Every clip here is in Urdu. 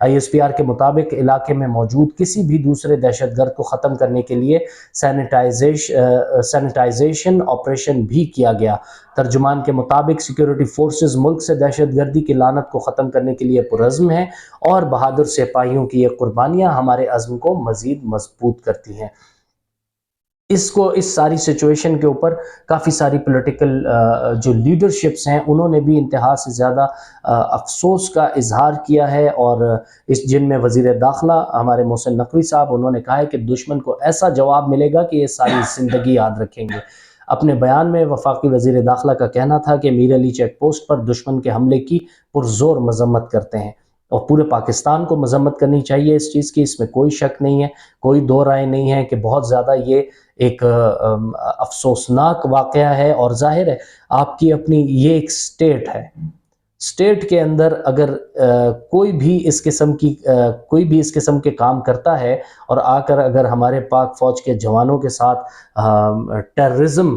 ISPR کے مطابق علاقے میں موجود کسی بھی دوسرے دہشت گرد کو ختم کرنے کے لیے سینیٹائزیشن آپریشن بھی کیا گیا۔ ترجمان کے مطابق سیکیورٹی فورسز ملک سے دہشت گردی کی لعنت کو ختم کرنے کے لیے پرعزم ہیں، اور بہادر سپاہیوں کی یہ قربانیاں ہمارے عزم کو مزید مضبوط کرتی ہیں۔ اس ساری سچویشن کے اوپر کافی ساری پولیٹیکل جو لیڈرشپس ہیں انہوں نے بھی انتہا سے زیادہ افسوس کا اظہار کیا ہے، اور جن میں وزیر داخلہ ہمارے محسن نقوی صاحب، انہوں نے کہا ہے کہ دشمن کو ایسا جواب ملے گا کہ یہ ساری زندگی یاد رکھیں گے۔ اپنے بیان میں وفاقی وزیر داخلہ کا کہنا تھا کہ میر علی چیک پوسٹ پر دشمن کے حملے کی پرزور مذمت کرتے ہیں، اور پورے پاکستان کو مذمت کرنی چاہیے اس چیز کی، اس میں کوئی شک نہیں ہے، کوئی دو رائے نہیں ہے کہ بہت زیادہ یہ ایک افسوسناک واقعہ ہے۔ اور ظاہر ہے آپ کی اپنی یہ ایک سٹیٹ ہے، سٹیٹ کے اندر اگر کوئی بھی اس قسم کے کام کرتا ہے، اور آ کر اگر ہمارے پاک فوج کے جوانوں کے ساتھ ٹیررزم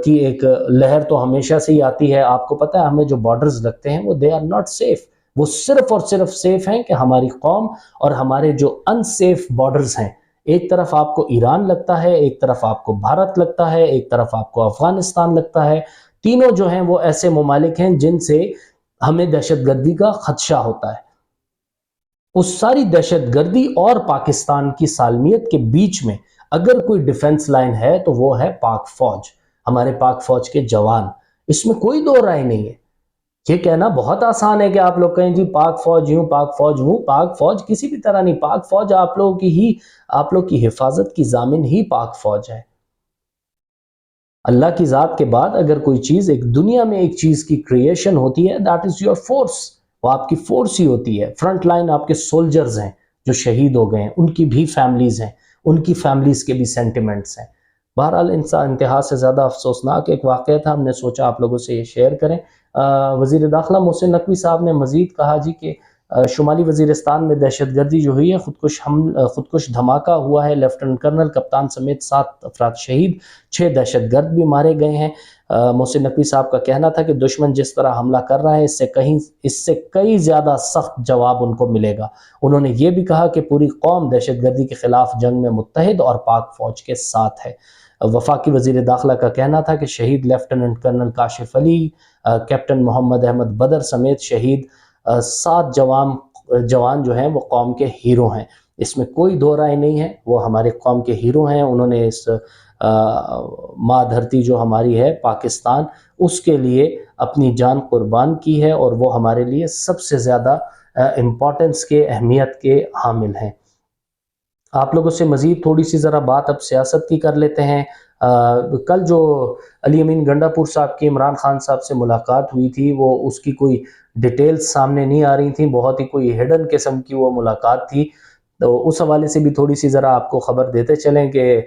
کی ایک لہر تو ہمیشہ سے ہی آتی ہے۔ آپ کو پتہ ہے ہمیں جو بارڈرز لگتے ہیں وہ دے آر ناٹ سیف، وہ صرف اور صرف سیف ہیں کہ ہماری قوم اور ہمارے جو ان سیف بارڈرز ہیں، ایک طرف آپ کو ایران لگتا ہے، ایک طرف آپ کو بھارت لگتا ہے، ایک طرف آپ کو افغانستان لگتا ہے، تینوں جو ہیں وہ ایسے ممالک ہیں جن سے ہمیں دہشت گردی کا خدشہ ہوتا ہے۔ اس ساری دہشت گردی اور پاکستان کی سالمیت کے بیچ میں اگر کوئی ڈیفنس لائن ہے تو وہ ہے پاک فوج، ہمارے پاک فوج کے جوان، اس میں کوئی دو رائے نہیں ہے۔ یہ کہنا بہت آسان ہے کہ آپ لوگ کہیں جی پاک فوج یوں، پاک فوج ہوں، پاک فوج کسی بھی طرح نہیں، پاک فوج آپ لوگ کی حفاظت کی ضامن ہی پاک فوج ہے۔ اللہ کی ذات کے بعد اگر کوئی چیز ایک دنیا میں ایک چیز کی کریشن ہوتی ہے that is your force، وہ آپ کی فورس ہی ہوتی ہے۔ فرنٹ لائن آپ کے سولجرز ہیں جو شہید ہو گئے ہیں، ان کی بھی فیملیز ہیں، ان کی فیملیز کے بھی سینٹیمنٹس ہیں۔ بہرحال انتہا سے زیادہ افسوسناک ایک واقعہ تھا، ہم نے سوچا آپ لوگوں سے یہ شیئر کریں۔ وزیر داخلہ محسن نقوی صاحب نے مزید کہا جی کہ شمالی وزیرستان میں دہشت گردی جو ہوئی ہے، خودکش دھماکہ ہوا ہے، لیفٹننٹ کرنل کپتان سمیت 7 افراد شہید، 6 دہشت گرد بھی مارے گئے ہیں۔ محسن نقوی صاحب کا کہنا تھا کہ دشمن جس طرح حملہ کر رہا ہے اس سے کئی زیادہ سخت جواب ان کو ملے گا۔ انہوں نے یہ بھی کہا کہ پوری قوم دہشت گردی کے خلاف جنگ میں متحد اور پاک فوج کے ساتھ ہے۔ وفاقی وزیر داخلہ کا کہنا تھا کہ شہید لیفٹننٹ کرنل کاشف علی، کیپٹن محمد احمد بدر سمیت شہید 7 جوان جو ہیں وہ قوم کے ہیرو ہیں، اس میں کوئی دو رائے نہیں ہے، وہ ہمارے قوم کے ہیرو ہیں۔ انہوں نے اس ماں دھرتی جو ہماری ہے پاکستان، اس کے لیے اپنی جان قربان کی ہے، اور وہ ہمارے لیے سب سے زیادہ امپورٹنس کے، اہمیت کے حامل ہیں۔ آپ لوگوں سے مزید تھوڑی سی ذرا بات اب سیاست کی کر لیتے ہیں۔ کل جو علی امین گنڈا پور صاحب کی عمران خان صاحب سے ملاقات ہوئی تھی، وہ اس کی کوئی ڈیٹیلز سامنے نہیں آ رہی تھیں، بہت ہی کوئی ہڈن قسم کی وہ ملاقات تھی، تو اس حوالے سے بھی تھوڑی سی ذرا آپ کو خبر دیتے چلیں کہ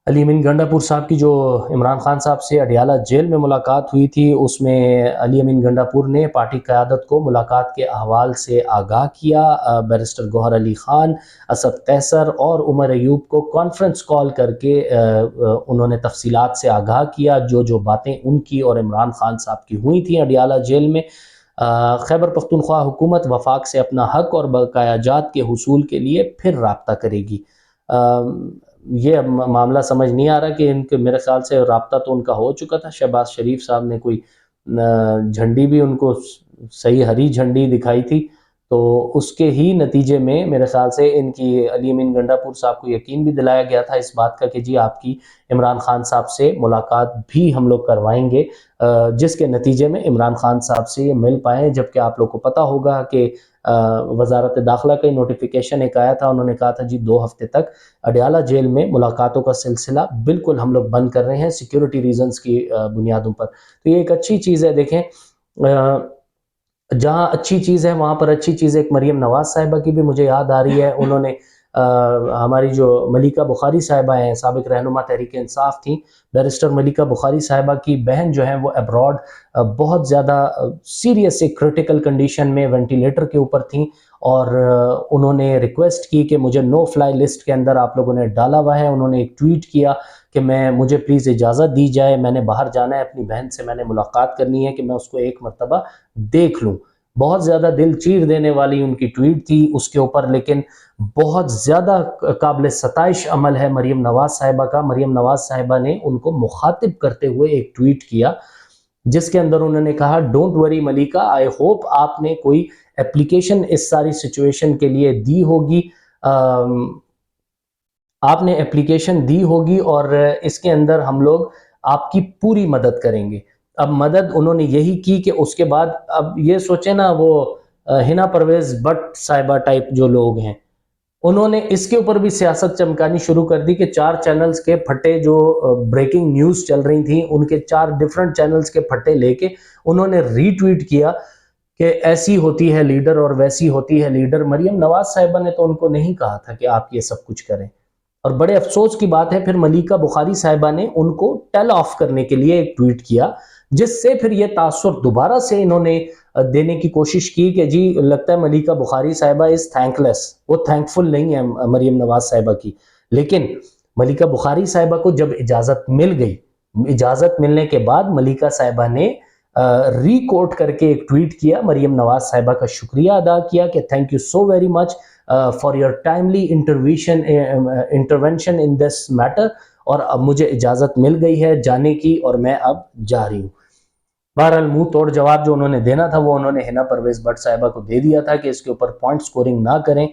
علی امین گنڈا پور صاحب کی جو عمران خان صاحب سے اڈیالہ جیل میں ملاقات ہوئی تھی، اس میں علی امین گنڈا پور نے پارٹی قیادت کو ملاقات کے احوال سے آگاہ کیا۔ بیرسٹر گوہر علی خان، اسد قیصر اور عمر ایوب کو کانفرنس کال کر کے انہوں نے تفصیلات سے آگاہ کیا، جو باتیں ان کی اور عمران خان صاحب کی ہوئی تھیں اڈیالہ جیل میں۔ خیبر پختونخوا حکومت وفاق سے اپنا حق اور بقایا جات کے حصول کے لیے پھر رابطہ کرے گی۔ یہ معاملہ سمجھ نہیں آ رہا کہ ان کے، میرے خیال سے رابطہ تو ان کا ہو چکا تھا۔ شہباز شریف صاحب نے کوئی جھنڈی بھی ان کو صحیح ہری جھنڈی دکھائی تھی، تو اس کے ہی نتیجے میں میرے خیال سے ان کی علی امین گنڈا پور صاحب کو یقین بھی دلایا گیا تھا اس بات کا کہ جی آپ کی عمران خان صاحب سے ملاقات بھی ہم لوگ کروائیں گے، جس کے نتیجے میں عمران خان صاحب سے یہ مل پائے۔ جبکہ آپ لوگ کو پتہ ہوگا کہ وزارت داخلہ کا نوٹیفیکیشن ایک آیا تھا، انہوں نے کہا تھا جی 2 ہفتے تک اڈیالہ جیل میں ملاقاتوں کا سلسلہ بالکل ہم لوگ بند کر رہے ہیں سیکیورٹی ریزنز کی بنیادوں پر۔ تو یہ ایک اچھی چیز ہے۔ دیکھیں جہاں اچھی چیز ہے وہاں پر اچھی چیز ہے۔ ایک مریم نواز صاحبہ کی بھی مجھے یاد آ رہی ہے، انہوں نے ہماری جو ملیکہ بخاری صاحبہ ہیں، سابق رہنما تحریک انصاف تھیں، بیرسٹر ملیکہ بخاری صاحبہ کی بہن جو ہیں وہ ابراڈ بہت زیادہ سیریس ایک کرٹیکل کنڈیشن میں وینٹیلیٹر کے اوپر تھیں، اور انہوں نے ریکویسٹ کی کہ مجھے نو فلائی لسٹ کے اندر آپ لوگوں نے ڈالا ہوا ہے۔ انہوں نے ایک ٹویٹ کیا کہ مجھے پلیز اجازت دی جائے، میں نے باہر جانا ہے، اپنی بہن سے میں نے ملاقات کرنی ہے کہ میں اس کو ایک مرتبہ دیکھ لوں۔ بہت زیادہ دل چیر دینے والی ان کی ٹویٹ تھی اس کے اوپر، لیکن بہت زیادہ قابل ستائش عمل ہے مریم نواز صاحبہ کا۔ مریم نواز صاحبہ نے ان کو مخاطب کرتے ہوئے ایک ٹویٹ کیا جس کے اندر انہوں نے کہا، don't worry Malaika, I hope آپ نے کوئی اپلیکیشن اس ساری سچویشن کے لیے دی ہوگی، آپ نے اپلیکیشن دی ہوگی اور اس کے اندر ہم لوگ آپ کی پوری مدد کریں گے۔ اب مدد انہوں نے یہی کی کہ اس کے بعد اب یہ سوچیں نا، وہ ہنا پرویز بٹ صاحبہ ٹائپ جو لوگ ہیں، انہوں نے اس کے اوپر بھی سیاست چمکانی شروع کر دی کہ 4 چینلز کے پھٹے جو بریکنگ نیوز چل رہی تھیں، ان کے 4 ڈیفرنٹ چینلز کے پھٹے لے کے انہوں نے ری ٹویٹ کیا کہ ایسی ہوتی ہے لیڈر اور ویسی ہوتی ہے لیڈر۔ مریم نواز صاحبہ نے تو ان کو نہیں کہا تھا کہ آپ یہ سب کچھ کریں، اور بڑے افسوس کی بات ہے پھر ملیکہ بخاری صاحبہ نے ان کو ٹیل آف کرنے کے لیے ایک ٹویٹ کیا، جس سے پھر یہ تاثر دوبارہ سے انہوں نے دینے کی کوشش کی کہ جی لگتا ہے ملیکہ بخاری صاحبہ از تھینک لیس، وہ تھینک فل نہیں ہے مریم نواز صاحبہ کی۔ لیکن ملیکہ بخاری صاحبہ کو جب اجازت مل گئی، اجازت ملنے کے بعد ملیکہ صاحبہ نے ری کوٹ کر کے ایک ٹویٹ کیا، مریم نواز صاحبہ کا شکریہ ادا کیا کہ thank you so very much for your timely intervention in this matter, اور اب مجھے اجازت مل گئی ہے جانے کی اور میں اب جا رہی ہوں۔ بہرحال منہ توڑ جواب جو انہوں نے دینا تھا وہ انہوں نے ہنا پرویز بٹ صاحبہ کو دے دیا تھا کہ اس کے اوپر پوائنٹ سکورنگ نہ کریں،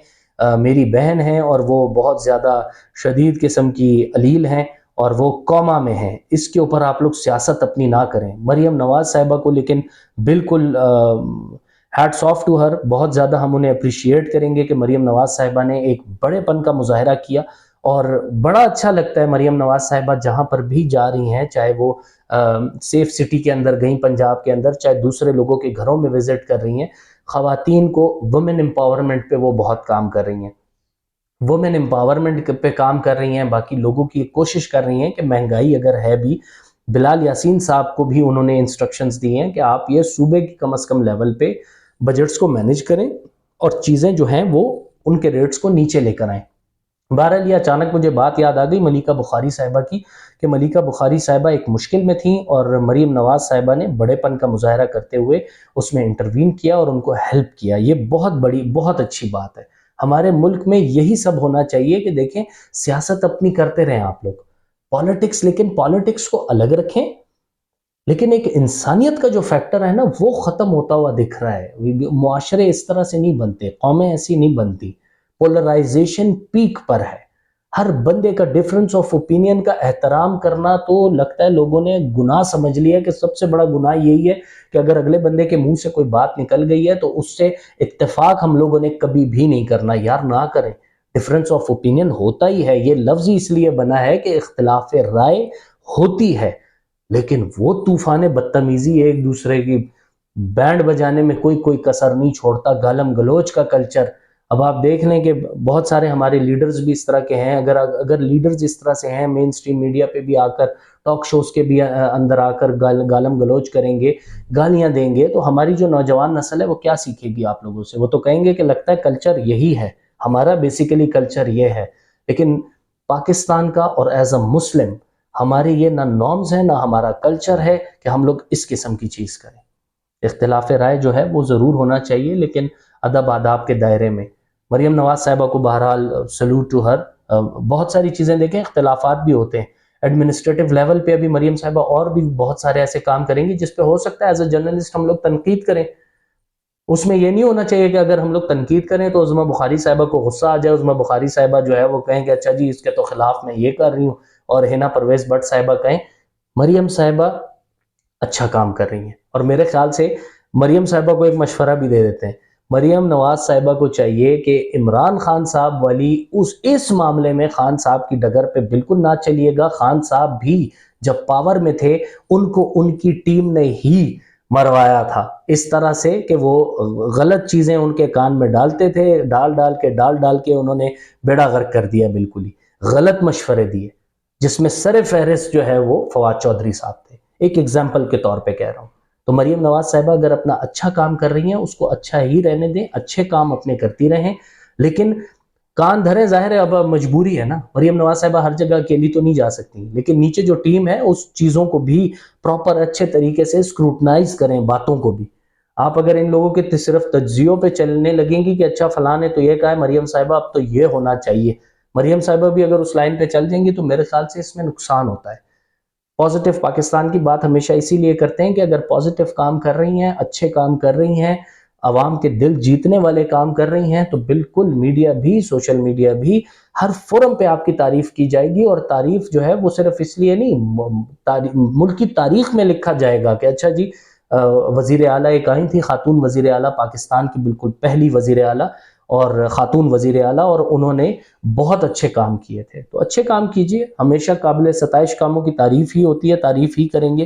میری بہن ہیں اور وہ بہت زیادہ شدید قسم کی علیل ہیں اور وہ کوما میں ہیں، اس کے اوپر آپ لوگ سیاست اپنی نہ کریں۔ مریم نواز صاحبہ کو لیکن بالکل ہیٹس آف ٹو ہر، بہت زیادہ ہم انہیں اپریشیٹ کریں گے کہ مریم نواز صاحبہ نے ایک بڑے پن کا مظاہرہ کیا، اور بڑا اچھا لگتا ہے مریم نواز صاحبہ جہاں پر بھی جا رہی ہیں، چاہے وہ سیف سٹی کے اندر گئیں پنجاب کے اندر، چاہے دوسرے لوگوں کے گھروں میں وزٹ کر رہی ہیں، خواتین کو وومن امپاورمنٹ پہ وہ بہت کام کر رہی ہیں، وومن امپاورمنٹ پہ کام کر رہی ہیں، باقی لوگوں کی کوشش کر رہی ہیں کہ مہنگائی اگر ہے بھی، بلال یاسین صاحب کو بھی انہوں نے انسٹرکشنز دی ہیں کہ آپ یہ صوبے کی کم از کم لیول پہ بجٹس کو مینج کریں اور چیزیں جو ہیں وہ ان کے ریٹس کو نیچے لے کر آئیں۔ بہرحال یہ اچانک مجھے بات یاد آ گئی ملیکہ بخاری صاحبہ کی کہ ملیکہ بخاری صاحبہ ایک مشکل میں تھیں اور مریم نواز صاحبہ نے بڑے پن کا مظاہرہ کرتے ہوئے اس میں انٹروین کیا اور ان کو ہیلپ کیا۔ یہ بہت بڑی بہت اچھی بات ہے، ہمارے ملک میں یہی سب ہونا چاہیے کہ دیکھیں سیاست اپنی کرتے رہیں آپ لوگ، پالیٹکس، لیکن پالیٹکس کو الگ رکھیں، لیکن ایک انسانیت کا جو فیکٹر ہے نا وہ ختم ہوتا ہوا دکھ رہا ہے۔ معاشرے اس طرح سے نہیں بنتے، قومیں ایسی نہیں بنتی، پولرائزیشن پیک پر ہے، ہر بندے کا ڈیفرنس آف اوپینین کا احترام کرنا تو لگتا ہے لوگوں نے گناہ سمجھ لیا کہ سب سے بڑا گناہ یہی ہے کہ اگر اگلے بندے کے منہ سے کوئی بات نکل گئی ہے تو اس سے اتفاق ہم لوگوں نے کبھی بھی نہیں کرنا۔ یار نہ کریں، ڈیفرنس آف اوپینین ہوتا ہی ہے، یہ لفظ اس لیے بنا ہے کہ اختلاف رائے ہوتی ہے، لیکن وہ طوفان بدتمیزی ایک دوسرے کی بینڈ بجانے میں کوئی کسر نہیں چھوڑتا، گالم گلوچ کا کلچر۔ اب آپ دیکھ لیں کہ بہت سارے ہمارے لیڈرز بھی اس طرح کے ہیں، اگر لیڈرز اس طرح سے ہیں، مین سٹریم میڈیا پہ بھی آ کر، ٹاک شوز کے بھی اندر آ کر گالم گلوچ کریں گے، گالیاں دیں گے، تو ہماری جو نوجوان نسل ہے وہ کیا سیکھے گی آپ لوگوں سے؟ وہ تو کہیں گے کہ لگتا ہے کلچر یہی ہے، ہمارا بیسیکلی کلچر یہ ہے، لیکن پاکستان کا اور ایز اے مسلم ہمارے یہ نہ نارمز ہیں نہ ہمارا کلچر ہے کہ ہم لوگ اس قسم کی چیز کریں۔ اختلاف رائے جو ہے وہ ضرور ہونا چاہیے لیکن ادب آداب کے دائرے میں۔ مریم نواز صاحبہ کو بہرحال سلوٹ ٹو ہر۔ بہت ساری چیزیں دیکھیں، اختلافات بھی ہوتے ہیں ایڈمنسٹریٹو لیول پہ، ابھی مریم صاحبہ اور بھی بہت سارے ایسے کام کریں گی جس پہ ہو سکتا ہے ایز اے جرنلسٹ ہم لوگ تنقید کریں۔ اس میں یہ نہیں ہونا چاہیے کہ اگر ہم لوگ تنقید کریں تو عظمیٰ بخاری صاحبہ کو غصہ آ جائے، عظمیٰ بخاری صاحبہ جو ہے وہ کہیں کہ اچھا جی اس کے تو خلاف میں یہ کر رہی ہوں، اور ہنا پرویز بٹ صاحبہ کہیں مریم صاحبہ اچھا کام کر رہی ہیں۔ اور میرے خیال سے مریم صاحبہ کو ایک مشورہ بھی دے دیتے ہیں، مریم نواز صاحبہ کو چاہیے کہ عمران خان صاحب والی اس معاملے میں خان صاحب کی ڈگر پہ بالکل نہ چلیے گا۔ خان صاحب بھی جب پاور میں تھے ان کو ان کی ٹیم نے ہی مروایا تھا، اس طرح سے کہ وہ غلط چیزیں ان کے کان میں ڈالتے تھے، ڈال کے انہوں نے بیڑا غرق کر دیا، بالکل ہی غلط مشورے دیے، جس میں سر فہرست جو ہے وہ فواد چودھری صاحب تھے، ایک ایگزامپل کے طور پہ کہہ رہا ہوں۔ تو مریم نواز صاحبہ اگر اپنا اچھا کام کر رہی ہیں اس کو اچھا ہی رہنے دیں، اچھے کام اپنے کرتی رہیں، لیکن کان دھریں، ظاہر ہے اب مجبوری ہے نا، مریم نواز صاحبہ ہر جگہ اکیلی تو نہیں جا سکتی، لیکن نیچے جو ٹیم ہے اس چیزوں کو بھی پراپر اچھے طریقے سے اسکروٹنائز کریں، باتوں کو بھی۔ آپ اگر ان لوگوں کے صرف تجزیوں پہ چلنے لگیں گی کہ اچھا فلاں نے تو یہ کہا ہے مریم صاحبہ اب تو یہ ہونا چاہیے، مریم صاحبہ بھی اگر اس لائن پہ چل جائیں گی تو میرے خیال سے اس میں نقصان ہوتا ہے۔ پازیٹیو پاکستان کی بات ہمیشہ اسی لیے کرتے ہیں کہ اگر پازیٹیو کام کر رہی ہیں، اچھے کام کر رہی ہیں، عوام کے دل جیتنے والے کام کر رہی ہیں، تو بالکل میڈیا بھی، سوشل میڈیا بھی ہر فورم پہ آپ کی تعریف کی جائے گی، اور تعریف جو ہے وہ صرف اس لیے نہیں، ملک کی تاریخ میں لکھا جائے گا کہ اچھا جی وزیر اعلیٰ ایک آئی تھی خاتون وزیر اعلیٰ، پاکستان کی بالکل پہلی وزیر اعلیٰ اور خاتون وزیر اعلیٰ، اور انہوں نے بہت اچھے کام کیے تھے۔ تو اچھے کام کیجئے، ہمیشہ قابل ستائش کاموں کی تعریف ہی ہوتی ہے، تعریف ہی کریں گے۔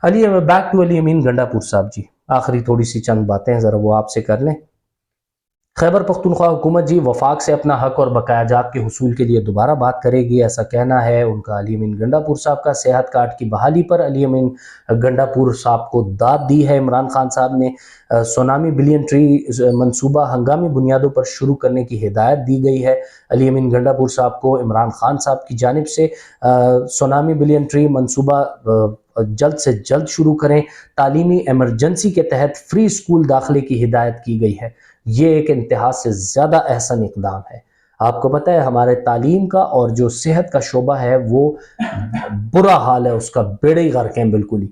بیک ٹو علی امین گنڈا پور صاحب جی، آخری تھوڑی سی چند باتیں ذرا وہ آپ سے کر لیں۔ خیبر پختونخوا حکومت جی وفاق سے اپنا حق اور بقایا جات کے حصول کے لیے دوبارہ بات کرے گی، ایسا کہنا ہے ان کا علی امین گنڈا پور صاحب کا۔ صحت کارڈ کی بحالی پر علی امین گنڈا پور صاحب کو داد دی ہے عمران خان صاحب نے۔ سونامی بلین ٹری منصوبہ ہنگامی بنیادوں پر شروع کرنے کی ہدایت دی گئی ہے علی امین گنڈا پور صاحب کو عمران خان صاحب کی جانب سے۔ سونامی بلین ٹری منصوبہ جلد سے جلد شروع کریں۔ تعلیمی ایمرجنسی کے تحت فری اسکول داخلے کی ہدایت کی گئی ہے۔ یہ ایک انتہا سے زیادہ احسن اقدام ہے۔ آپ کو پتہ ہے ہمارے تعلیم کا اور جو صحت کا شعبہ ہے وہ برا حال ہے، اس کا بیڑے ہی غرق ہیں بالکل ہی۔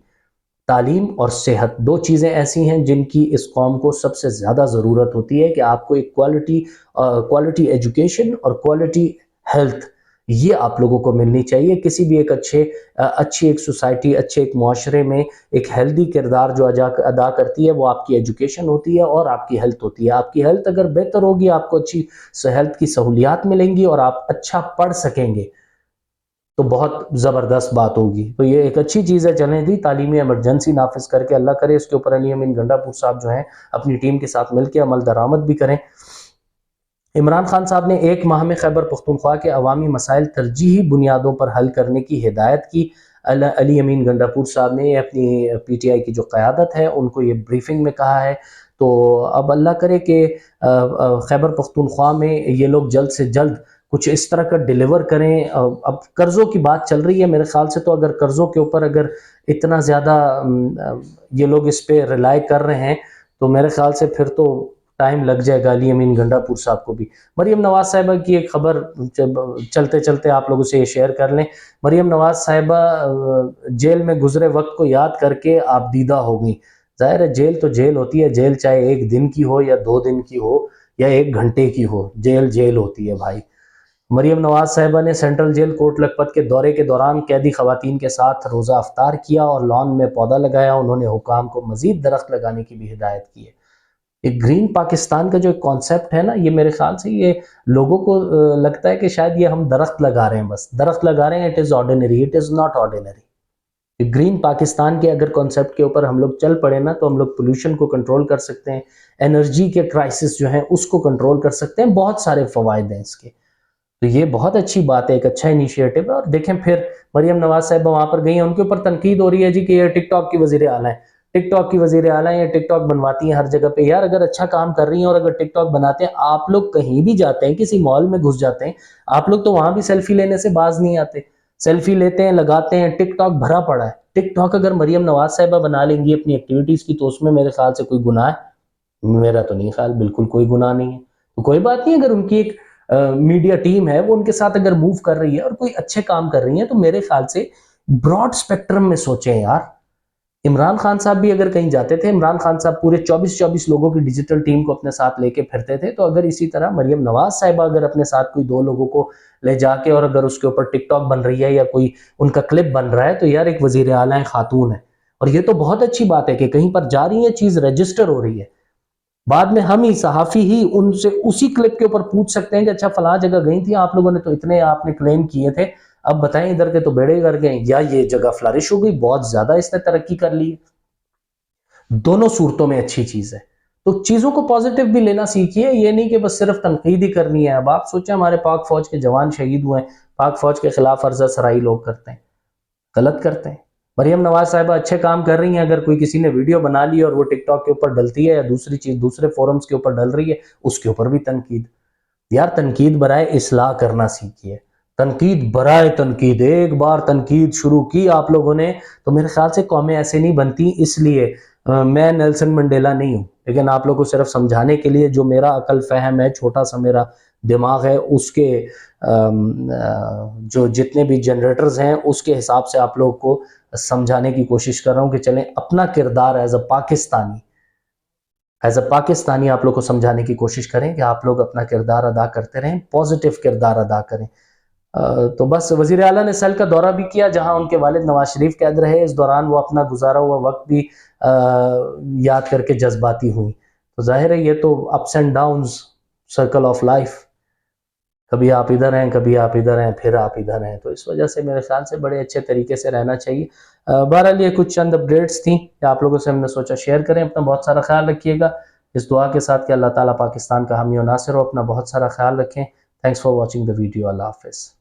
تعلیم اور صحت دو چیزیں ایسی ہیں جن کی اس قوم کو سب سے زیادہ ضرورت ہوتی ہے کہ آپ کو ایک کوالٹی ایجوکیشن اور کوالٹی ہیلتھ یہ آپ لوگوں کو ملنی چاہیے۔ کسی بھی ایک اچھی ایک سوسائٹی، اچھے ایک معاشرے میں ایک ہیلدی کردار جو ادا کرتی ہے وہ آپ کی ایجوکیشن ہوتی ہے اور آپ کی ہیلتھ ہوتی ہے۔ آپ کی ہیلتھ اگر بہتر ہوگی، آپ کو اچھی ہیلتھ کی سہولیات ملیں گی اور آپ اچھا پڑھ سکیں گے تو بہت زبردست بات ہوگی۔ تو یہ ایک اچھی چیز ہے، چلیں جی تعلیمی ایمرجنسی نافذ کر کے اللہ کرے اس کے اوپر علی امین گنڈا پور صاحب جو ہیں اپنی ٹیم کے ساتھ مل کے عمل درآمد بھی کریں۔ عمران خان صاحب نے ایک ماہ میں خیبر پختونخوا کے عوامی مسائل ترجیحی بنیادوں پر حل کرنے کی ہدایت کی۔ علی امین گنڈا پور صاحب نے اپنی پی ٹی آئی کی جو قیادت ہے ان کو یہ بریفنگ میں کہا ہے۔ تو اب اللہ کرے کہ خیبر پختونخوا میں یہ لوگ جلد سے جلد کچھ اس طرح کا ڈیلیور کریں۔ اب قرضوں کی بات چل رہی ہے، میرے خیال سے تو اگر قرضوں کے اوپر اگر اتنا زیادہ یہ لوگ اس پہ ریلائی کر رہے ہیں تو میرے خیال سے پھر تو ٹائم لگ جائے گا علی امین گنڈا پور صاحب کو بھی۔ مریم نواز صاحبہ کی ایک خبر چلتے چلتے آپ لوگوں سے یہ شیئر کر لیں۔ مریم نواز صاحبہ جیل میں گزرے وقت کو یاد کر کے آپ دیدہ ہو گئیں۔ ظاہر ہے جیل تو جیل ہوتی ہے، جیل چاہے ایک دن کی ہو یا 2 دن کی ہو یا 1 گھنٹے کی ہو، جیل جیل ہوتی ہے بھائی۔ مریم نواز صاحبہ نے سینٹرل جیل کوٹ لکھپت کے دورے کے دوران قیدی خواتین کے ساتھ روزہ افطار کیا اور لان میں پودا لگایا۔ انہوں نے حکام کو مزید درخت لگانے کی بھی ہدایت کی ہے۔ ایک گرین پاکستان کا جو کانسیپٹ ہے نا، یہ میرے خیال سے یہ لوگوں کو لگتا ہے کہ شاید یہ ہم درخت لگا رہے ہیں، بس درخت لگا رہے ہیں، it is ordinary, it is not ordinary. Green Pakistan کے اگر کانسیپٹ کے اوپر ہم لوگ چل پڑے نا تو ہم لوگ پولوشن کو کنٹرول کر سکتے ہیں، انرجی کے کرائسس جو ہیں اس کو کنٹرول کر سکتے ہیں، بہت سارے فوائد ہیں اس کے۔ تو یہ بہت اچھی بات ہے، ایک اچھا انیشیٹو ہے۔ اور دیکھیں پھر مریم نواز صاحبہ وہاں پر گئی ہیں، ان کے اوپر تنقید ہو رہی ہے جی کہ یہ ٹک ٹاک کی وزیر اعلیٰ ہیں، ٹک ٹاک کی وزیر اعلیٰ ہیں، یہ ٹک ٹاک بنواتی ہیں ہر جگہ پہ۔ یار اگر اچھا کام کر رہی ہیں اور اگر ٹک ٹاک بناتے ہیں، آپ لوگ کہیں بھی جاتے ہیں، کسی مال میں گھس جاتے ہیں، آپ لوگ تو وہاں بھی سیلفی لینے سے باز نہیں آتے، سیلفی لیتے ہیں، لگاتے ہیں، ٹک ٹاک بھرا پڑا ہے۔ ٹک ٹاک اگر مریم نواز صاحبہ بنا لیں گی اپنی ایکٹیویٹیز کی تو اس میں میرے خیال سے کوئی گناہ ہے؟ میرا تو نہیں خیال، بالکل کوئی گناہ نہیں ہے۔ تو کوئی بات نہیں، اگر ان کی ایک میڈیا ٹیم ہے وہ ان کے ساتھ اگر موو کر رہی ہے اور کوئی اچھے کام کر رہی ہیں تو میرے خیال سے براڈ سپیکٹرم میں سوچیں یار۔ عمران خان صاحب بھی اگر کہیں جاتے تھے، عمران خان صاحب پورے 24 لوگوں کی ڈیجیٹل ٹیم کو اپنے ساتھ لے کے پھرتے تھے، تو اگر اسی طرح مریم نواز صاحبہ اگر اپنے ساتھ کوئی 2 لوگوں کو لے جا کے اور اگر اس کے اوپر ٹک ٹاک بن رہی ہے یا کوئی ان کا کلپ بن رہا ہے تو یار ایک وزیر اعلیٰ خاتون ہے، اور یہ تو بہت اچھی بات ہے کہ کہیں پر جا رہی ہے، چیز رجسٹر ہو رہی ہے۔ بعد میں ہم ہی صحافی ہی ان سے اسی کلپ کے اوپر پوچھ سکتے ہیں کہ اچھا فلاں جگہ گئی تھی آپ لوگوں نے تو اتنے آپ نے کلیم کیے تھے، اب بتائیں ادھر کے تو بیڑے کر گئے، یا یہ جگہ فلرش ہو گئی، بہت زیادہ اس نے ترقی کر لی۔ دونوں صورتوں میں اچھی چیز ہے، تو چیزوں کو پازیٹیو بھی لینا سیکھیے، یہ نہیں کہ بس صرف تنقید ہی کرنی ہے۔ اب آپ سوچیں ہمارے پاک فوج کے جوان شہید ہوئے ہیں، پاک فوج کے خلاف عرضہ سرائی لوگ کرتے ہیں، غلط کرتے ہیں۔ مریم نواز صاحبہ اچھے کام کر رہی ہیں، اگر کوئی کسی نے ویڈیو بنا لی اور وہ ٹک ٹاک کے اوپر ڈلتی ہے یا دوسری چیز دوسرے فورمز کے اوپر ڈل رہی ہے، اس کے اوپر بھی تنقید۔ یار تنقید برائے اصلاح کرنا سیکھیے، تنقید برائے تنقید، ایک بار تنقید شروع کی آپ لوگوں نے تو میرے خیال سے قومیں ایسے نہیں بنتی۔ اس لیے میں نیلسن منڈیلا نہیں ہوں، لیکن آپ لوگوں کو صرف سمجھانے کے لیے جو میرا عقل فہم ہے، چھوٹا سا میرا دماغ ہے، اس کے جو جتنے بھی جنریٹرز ہیں اس کے حساب سے آپ لوگ کو سمجھانے کی کوشش کر رہا ہوں کہ چلیں اپنا کردار ایز اے پاکستانی آپ لوگ کو سمجھانے کی کوشش کریں کہ آپ لوگ اپنا کردار ادا کرتے رہیں، پازیٹیو کردار ادا کریں۔ تو بس وزیر اعلیٰ نے سیل کا دورہ بھی کیا جہاں ان کے والد نواز شریف قید رہے، اس دوران وہ اپنا گزارا ہوا وقت بھی یاد کر کے جذباتی ہوئی۔ تو ظاہر ہے یہ تو ups and Downs, circle of life, کبھی آپ ادھر ہیں، کبھی آپ ادھر ہیں، پھر آپ ادھر ہیں، تو اس وجہ سے میرے خیال سے بڑے اچھے طریقے سے رہنا چاہیے۔ بہرحال یہ کچھ چند اپڈیٹس تھیں کہ آپ لوگوں سے ہم نے سوچا شیئر کریں۔ اپنا بہت سارا خیال رکھیے گا اس دعا کے ساتھ کہ اللہ تعالیٰ پاکستان کا حامی و ناصر ہو۔ اپنا بہت سارا خیال رکھیں۔ Thanks for watching the video. اللہ حافظ۔